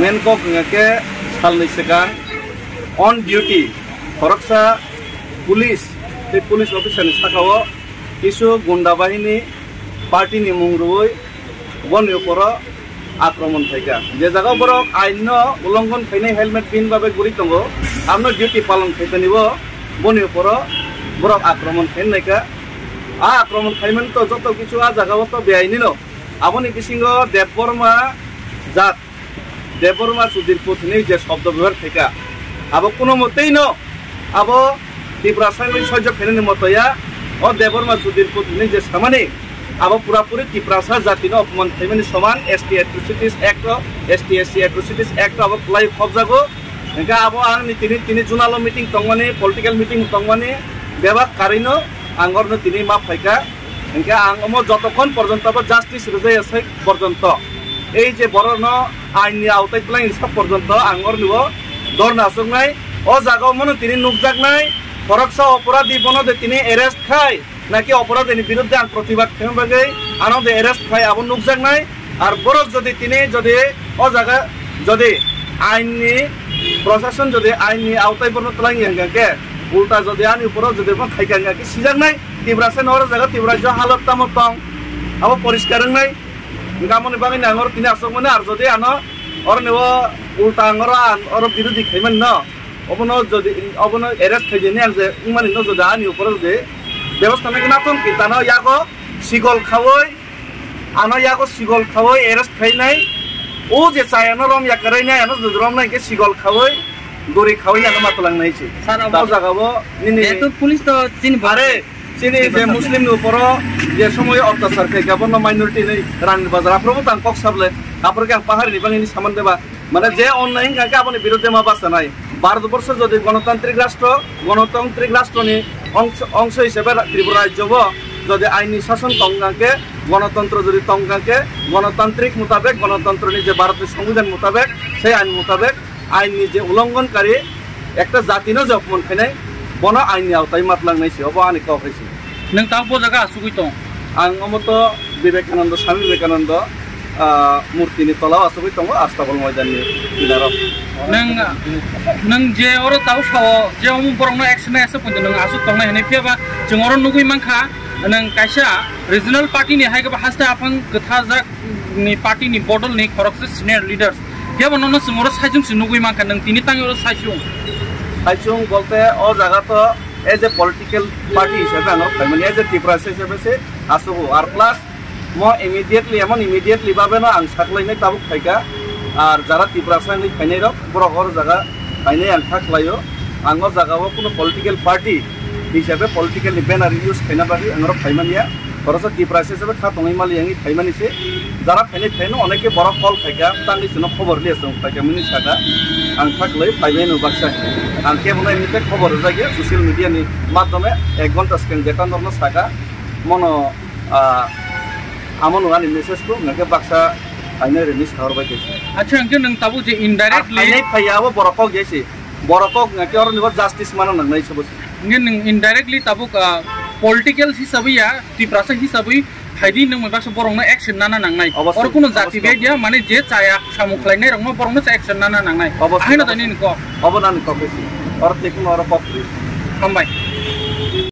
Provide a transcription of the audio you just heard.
main कक के सालनि सिगां अन डिउटी खरकसा पुलिस बे पुलिस अफिसारनि साखाव किसु गुंडा बाहिनी पार्टीनि मुंरुयै बनि ऊपर आक्रमण थाइका जे जगह बरक आइन उल्लंघन खाइनाय हेलमेट पिन बाबे गुरि दंगो आमनो डिउटी पालन खाइतानिबो बनि ऊपर बरक आक्रमण खाइनायका आ आक्रमण खाइमेन तो जत किछु आ जगह तो बेआइनिनो आबनि बिसिंगो देबबर्मा जात देबबर्मा सुधीर पुथनि जे शब्द व्यवहार थाइका आबो कोनो मतेই न आबो तिप्रासानि सह्य फेरनि मतया ओ देबबर्मा सुधीर पुथनि जे सामानि आबो पुरापुरी तिप्रासा जातिनो अपमान खाइमेनि समान ST atrocities act ST SC atrocities act आबो क्लाइ खबजागो एका आबो आंनि तिनि जुनालो मीटिंग तंगमानि पॉलिटिकल मीटिंग तंगमानि बेबाक कारिनो आंगरनो तिनि मा फाइका एका आंगमो जतखन पर्यन्त जास्टिस रिजायासै पर्यन्त এই যে বড়নো আইনি আওতায় প্লাই সব পর্যন্ত আঙ্গর নিব ধর্না আসুকনাই ও জায়গা মনে তিনি নুকজাকনাই ফরকসা অপরাধী বনদে তিনি এরেস্ট খাই নাকি অপরাধীর বিরুদ্ধে আন প্রতিবাদ খেমবাগে আনন্দে এরেস্ট খাই আবো নুকজাকনাই আর বরক যদি তিনি যদি ও জায়গা যদি আইনি প্রশাসন যদি আইনি আওতায় বর্ণ তলাই হেঙ্গাকে উল্টা যদি আনি উপর যদি খাইকাঙ্গাকে সিজাকনাই তিব্রাসে নর জায়গা তিব্রাজ হালত তামতং আবো পরিষ্কার নাই গামনি বাঙি নাঙর তিনি আসক মানে আর যদি আনো ওর নেব উল্টা আঙর ওর বিরোধী খাইমেন ন অবন যদি অবন এরেস্ট খাইজেনি আর যে উমানি ন যদি আনি উপরে যদি ব্যবস্থা নাকি নাতন কি তানো ইয়াকো সিগল খাওই আনো ইয়াকো সিগল খাওই এরেস্ট খাই নাই ও যে চাই আনো রম ইয়াকারাই নাই আনো যদি রম নাই কে সিগল খাওই দড়ি খাওই আনো মাতলাং নাইছি তাও জাগাবো নিনি এত পুলিশ তো চিন বারে চিনি যে মুসলিম উপর যে সময় অত্যাচার খাই গাবন মাইনরিটি নেই রানীর বাজার আপনারও তাং কক সাবলে আপনাকে পাহাড়ি নিবাঙ্গিনি সামান দেবা মানে যে অন্যায় কাকে আপনি বিরুদ্ধে মা বাসা নাই ভারতবর্ষ যদি গণতান্ত্রিক রাষ্ট্রনি অংশ হিসেবে ত্রিপুরা রাজ্য যদি আইনি শাসন তঙ্গাকে গণতন্ত্র যদি তঙ্গাকে গণতান্ত্রিক মোতাবেক গণতন্ত্রনি যে ভারতের সংবিধান মোতাবেক সেই আইন মোতাবেক আইনি যে উল্লঙ্ঘনকারী একটা জাতিনো যে অপমান খাইনাই বন আইনি আওতায় মাতলাंनायसो अब आंनि खावफैसो नों ता बजागा असुगै दं आं अमत विवेकानंद स्वामी विवेकानंद मूर्तिनि तलाव असुगै दं आस्ताबल मैदाननि किनाराव नों जे और ताव साव जे अमु बरंनो एक्शन एसे पन्द नों आसु तंना हेने फेबा जों और नुगै मानखा नों कायसा रिजनल पार्टीनि हायगा हास्ता आफां गथाजाक नि पार्टीनि बडलनि खरकसे सिनियर लिडार्स केबनो न सुमरो साइजुं नुगै मानखा नों तिनि तांगो साइजुं साइजुं बोलते ओ जगह तो एज ए पॉलिटिकल पार्टी हिसाब से एज ए टिप्रा हिसाब से आसो और प्लस मो इमिडिएटली बाबे ना आं साखलायनाय ताबुक फायका और जरा टिप्रा सानि फायनाय रक बरक और जगह फायनाय आं साखलायो आं और जगह कोनो पॉलिटिकल पार्टी हिसाब से पॉलिटिकल बैनर यूज खायना बादि आं फायमानिया खरसा टिप्रा हिसाब से खातंगै मालि आंनि फायमानिसे जरा फायनाय अनेके बरक कल फायका तांनिसनो खबर लियासों फायका मिनि सागा आं साखलाय फायनाय नुबाक्सा आं केवल एमनिफ्राय खबर जायो ससियेल मिडियानि माध्यमे 1 घंटा सिगां जेटानरनो सागा मनो आमनो आंनि मेसेजखौ नोंके बाक्सा फायनाय रेनि साहरबाय गेसि अच्छा अंके नों ताबु जे इनडाइरेक्टली फायनाय फायाबो बरकक गेसि बरकक नके और निबो जस्टिस मानो नंनाय सबस नों इनडाइरेक्टली ताबु पॉलिटिकल हिसाबै या तिप्रासा हिसाबै फायदि नों माबासो बरंनो एक्शन नाना नांनाय और कोनो जाति बेदिया माने जे चाया सामुखलायनाय रंनो बरंनो एक्शन नाना नांनाय आहायनो दानि नको अबनानि कफेसि और तेकुन और कफि हामबाय